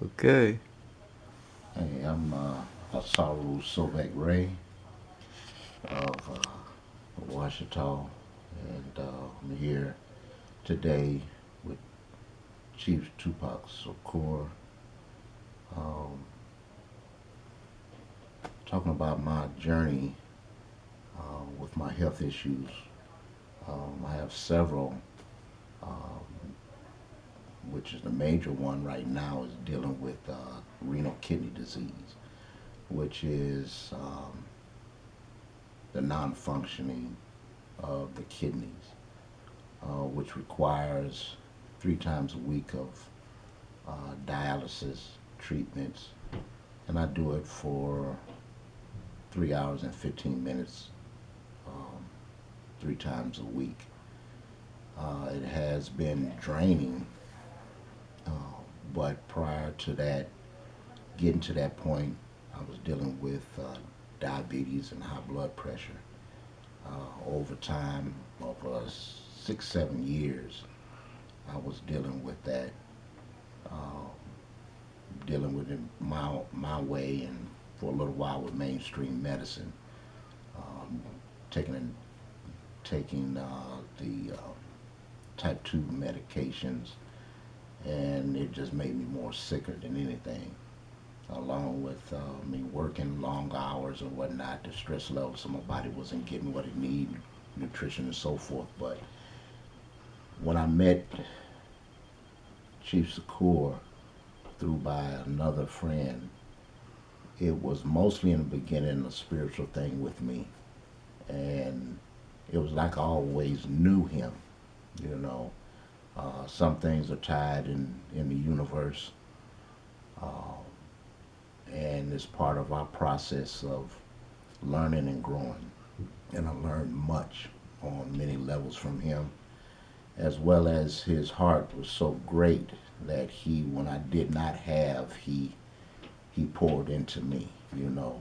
Okay. Hey, I'm Asaru Ray of Washita, and I'm here today with Chief Tupak Shakur, um, talking about my journey with my health issues. I have several, um, which is the major one right now is dealing with renal kidney disease, which is the non-functioning of the kidneys, which requires 3 times a week of dialysis treatments, and I do it for 3 hours and 15 minutes, um, 3 times a week. It has been draining, uh, but prior to that, getting to that point, I was dealing with diabetes and high blood pressure. Over time of 6, 7 years, I was dealing with that, um, dealing with it my way, and for a little while with mainstream medicine, um, taking taking the type 2 medications, and it just made me more sicker than anything. Along with me working long hours and whatnot, the stress levels, so my body wasn't getting what it needed, nutrition and so forth. But when I met Chief Shakur through by another friend, it was mostly in the beginning a spiritual thing with me, and it was like I always knew him. You know, some things are tied in the universe, uh, and it's part of our process of learning and growing. And I learned much on many levels from him, as well as his heart was so great that he, when I did not have, he poured into me. You know,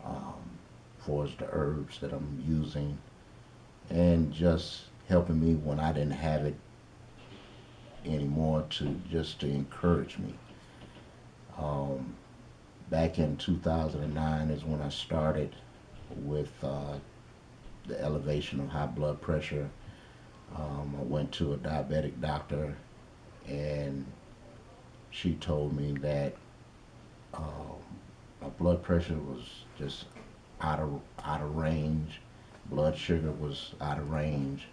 um, for as the herbs that I'm using, and just helping me when I didn't have it anymore, to just to encourage me. Um, Back in 2009 is when I started with the elevation of high blood pressure. I went to a diabetic doctor, and she told me that um, my blood pressure was just out of range, blood sugar was out of range,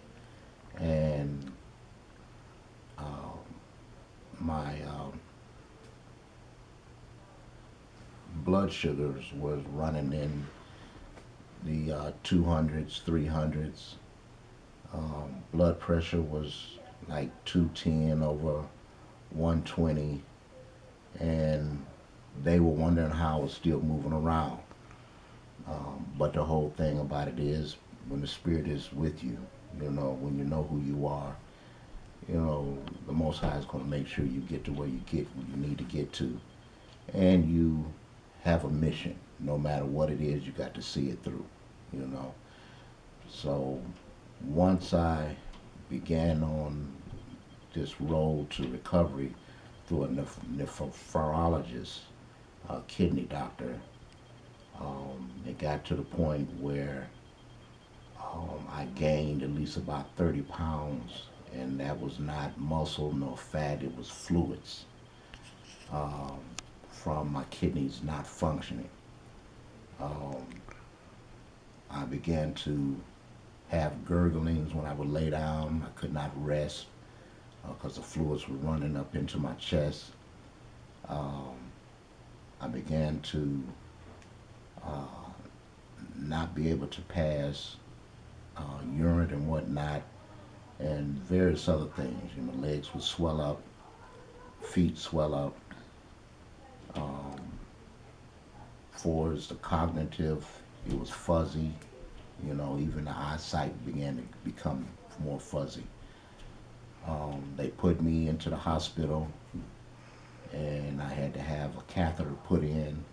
and um, my blood sugars was running in the 200s, 300s. Blood pressure was like 210 over 120, and they were wondering how I was still moving around. But the whole thing about it is, when the Spirit is with you, when you know who you are, the Most High is going to make sure you get to where you need to get to, and you have a mission. No matter what it is, you got to see it through. You know. So once I began on this road to recovery through a nephrologist, a kidney doctor, it got to the point where I gained at least about 30 pounds, and that was not muscle nor fat, it was fluids, um, from my kidneys not functioning. Um, I began to have gurglings when I would lay down. I could not rest because the fluids were running up into my chest. Um, I began to uh, not be able to pass urine and whatnot, and various other things. Legs would swell up, feet swell up. Um, for as the cognitive, it was fuzzy. Even the eyesight began to become more fuzzy. They put me into the hospital, and I had to have a catheter put in,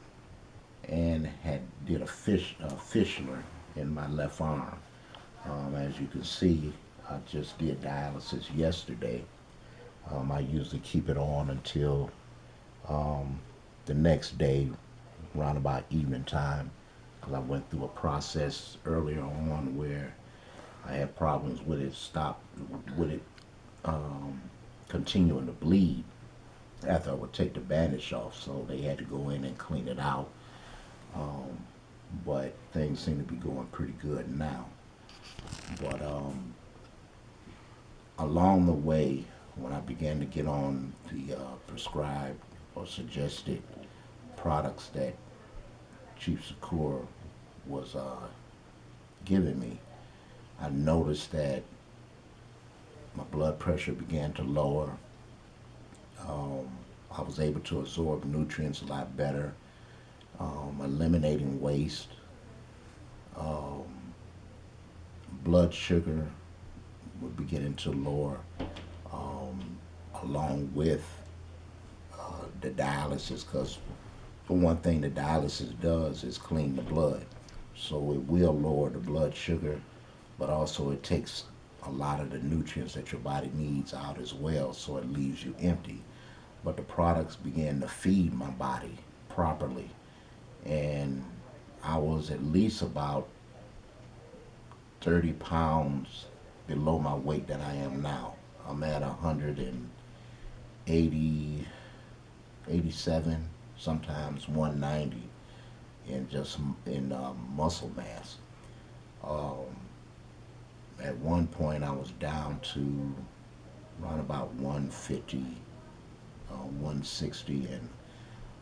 and had did a fistula in my left arm. As you can see, I just did dialysis yesterday. I usually keep it on until The next day, around about evening time, because I went through a process earlier on where I had problems with it with it um, continuing to bleed after I would take the bandage off, so they had to go in and clean it out. Um, but things seem to be going pretty good now. But along the way, when I began to get on the prescribed or suggested products that Chief Shakur was giving me, I noticed that my blood pressure began to lower. Um, I was able to absorb nutrients a lot better, eliminating waste. Um, Blood sugar was beginning to lower, um, along with the dialysis, because for one thing, the dialysis does is clean the blood. So it will lower the blood sugar, but also it takes a lot of the nutrients that your body needs out as well, so it leaves you empty. But the products began to feed my body properly, and I was at least about 30 pounds below my weight that I am now. I'm at 180, 87, sometimes 190 in just in muscle mass. Um, at one point, I was down to around about 150, 160, and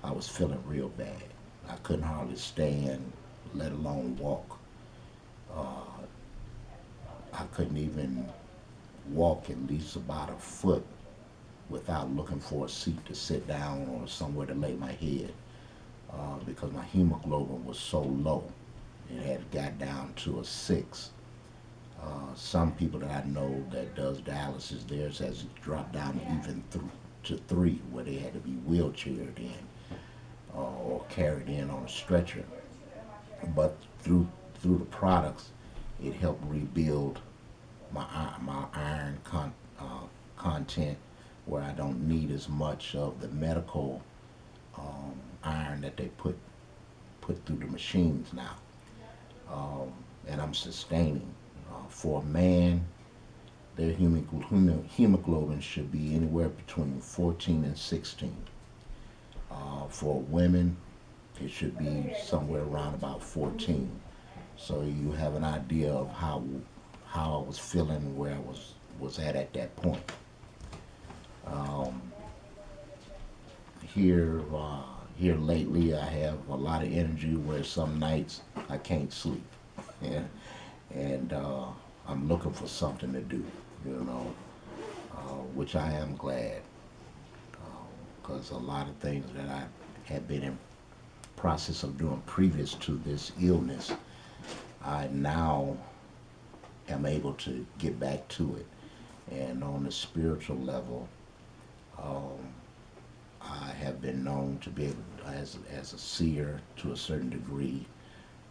I was feeling real bad. I couldn't hardly stand, let alone walk. Uh, I couldn't even walk at least about a foot without looking for a seat to sit down or somewhere to lay my head, because my hemoglobin was so low. It had got down to a 6. Some people that I know that does dialysis, theirs has dropped down even to 3, where they had to be wheelchaired in or carried in on a stretcher. But through the products, it helped rebuild my iron content, where I don't need as much of the medical iron that they put through the machines now, and I'm sustaining. For a man, their hemoglobin should be anywhere between 14 and 16. For women, it should be somewhere around about 14. So you have an idea of how I was feeling, where I was at that point. Um, here lately, I have a lot of energy where some nights I can't sleep, and, and I'm looking for something to do, you know, which I am glad, because a lot of things that I had been in process of doing previous to this illness, I now am able to get back to it. And on the spiritual level, um, I have been known to be able, as a seer to a certain degree,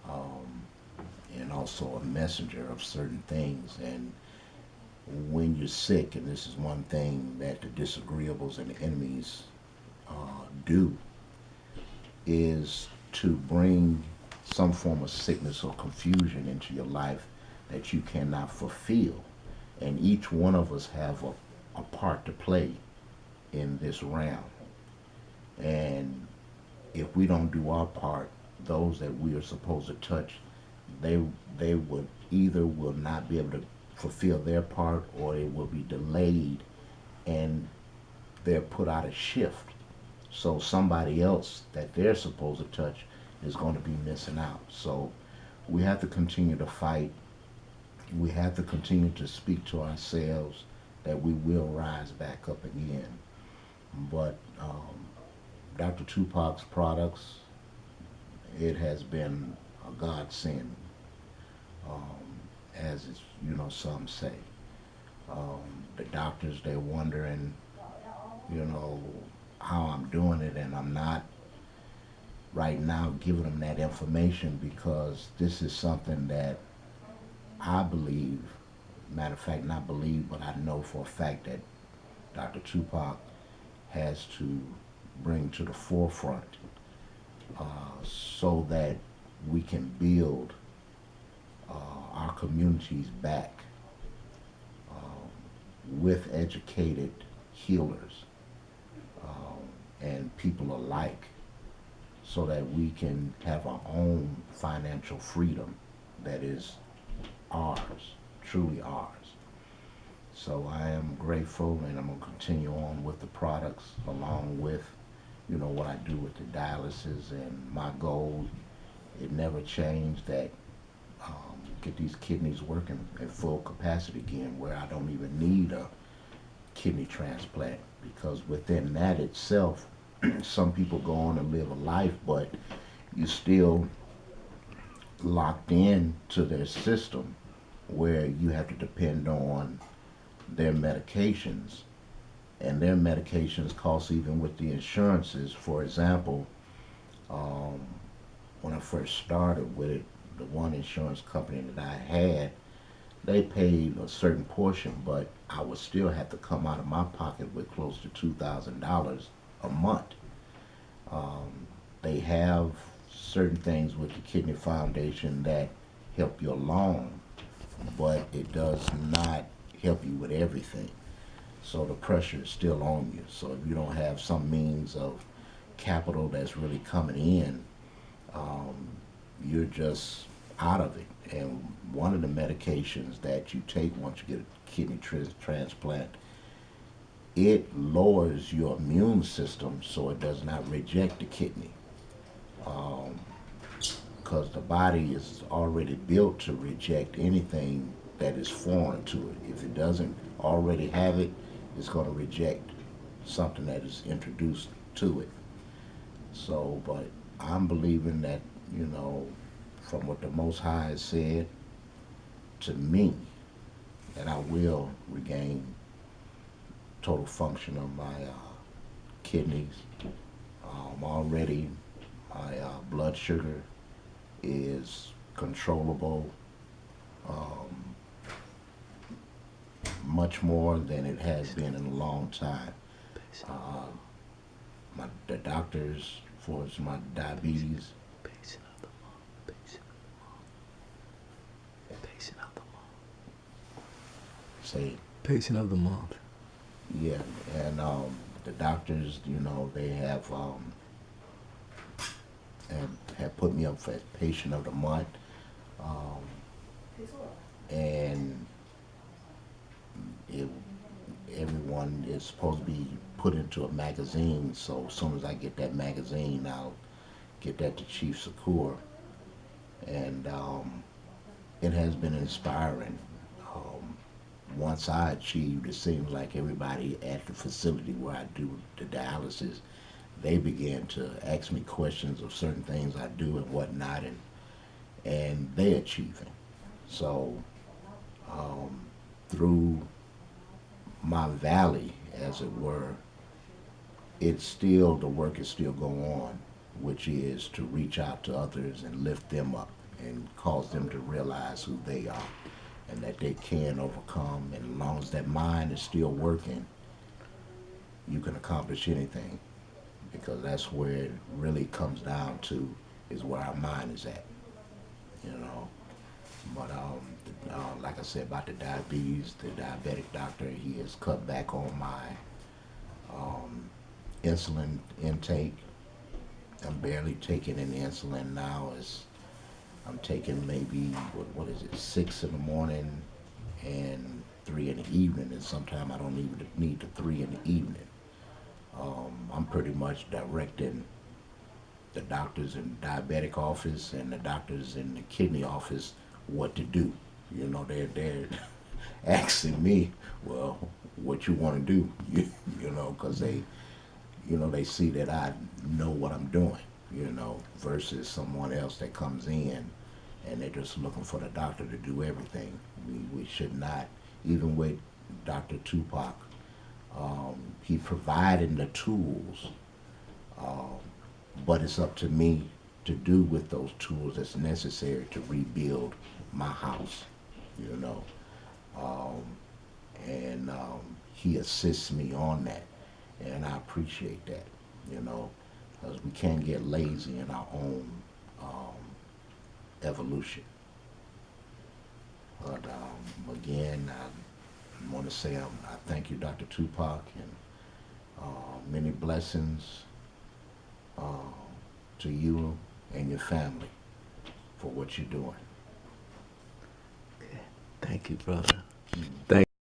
um, and also a messenger of certain things. And when you're sick, and this is one thing that the disagreeables and the enemies do, is to bring some form of sickness or confusion into your life that you cannot fulfill. And each one of us have a part to play in this realm. And if we don't do our part, those that we are supposed to touch, they they would either will not be able to fulfill their part, or it will be delayed, and they're put out of shift. So somebody else that they're supposed to touch is going to be missing out. So we have to continue to fight. We have to continue to speak to ourselves that we will rise back up again. But Dr. Tupak's products, it has been a godsend, as it's, some say. The doctors, they're wondering, how I'm doing it, and I'm not right now giving them that information, because this is something that I believe, matter of fact, not believe, but I know for a fact that Dr. Tupac has to bring to the forefront so that we can build our communities back with educated healers and people alike so that we can have our own financial freedom that is ours, truly ours. So I am grateful, and I'm going to continue on with the products along with, what I do with the dialysis. And my goal, it never changed, that get these kidneys working at full capacity again, where I don't even need a kidney transplant, because within that itself, some people go on and live a life, but you still locked in to their system where you have to depend on their medications, and their medications cost, even with the insurances. For example, um, when I first started with it, the one insurance company that I had, they paid a certain portion, but I would still have to come out of my pocket with close to $2,000 a month. Um, they have certain things with the Kidney Foundation that help you along, but it does not help you with everything. So the pressure is still on you. So if you don't have some means of capital that's really coming in, um, you're just out of it. And one of the medications that you take once you get a kidney transplant, it lowers your immune system so it does not reject the kidney. Because the body is already built to reject anything that is foreign to it. If it doesn't already have it, it's going to reject something that is introduced to it. So, but I'm believing that, from what the Most High has said to me, that I will regain total function of my kidneys. Already, my blood sugar is controllable, um, much more than it has been in a long time. Uh, the doctors, for my diabetes, say, Patient of the month. yeah, and the doctors, they have put me up as patient of the month, um, and it, everyone is supposed to be put into a magazine. So as soon as I get that magazine, I'll get that to Chief Secure, and it has been inspiring. Um, Once I achieved, it seems like everybody at the facility where I do the dialysis, they began to ask me questions of certain things I do and whatnot, and they achieving. So um, through my valley, as it were, the work is still going on, which is to reach out to others and lift them up and cause them to realize who they are and that they can overcome. And as long as that mind is still working, you can accomplish anything, because that's where it really comes down to, is where our mind is at, you know. But like I said about the diabetes, the diabetic doctor, he has cut back on my um, insulin intake. I'm barely taking any insulin now. I'm taking maybe what is it, 6 in the morning and 3 in the evening, and sometimes I don't even need the 3 in the evening. I'm pretty much directing the doctors in the diabetic office and the doctors in the kidney office what to do. They're asking me, well, what you want to do, because they see that I know what I'm doing, versus someone else that comes in and they're just looking for the doctor to do everything. We should not, even with Dr. Tupak, he provided the tools, um, but it's up to me to do with those tools that's necessary to rebuild my house, you know. Um, and he assists me on that, and I appreciate that, you know, because we can't get lazy in our own evolution. But again, I want to say I thank you, Dr. Tupac, and many blessings uh, to you and your family for what you're doing. Thank you, brother. Mm. Thank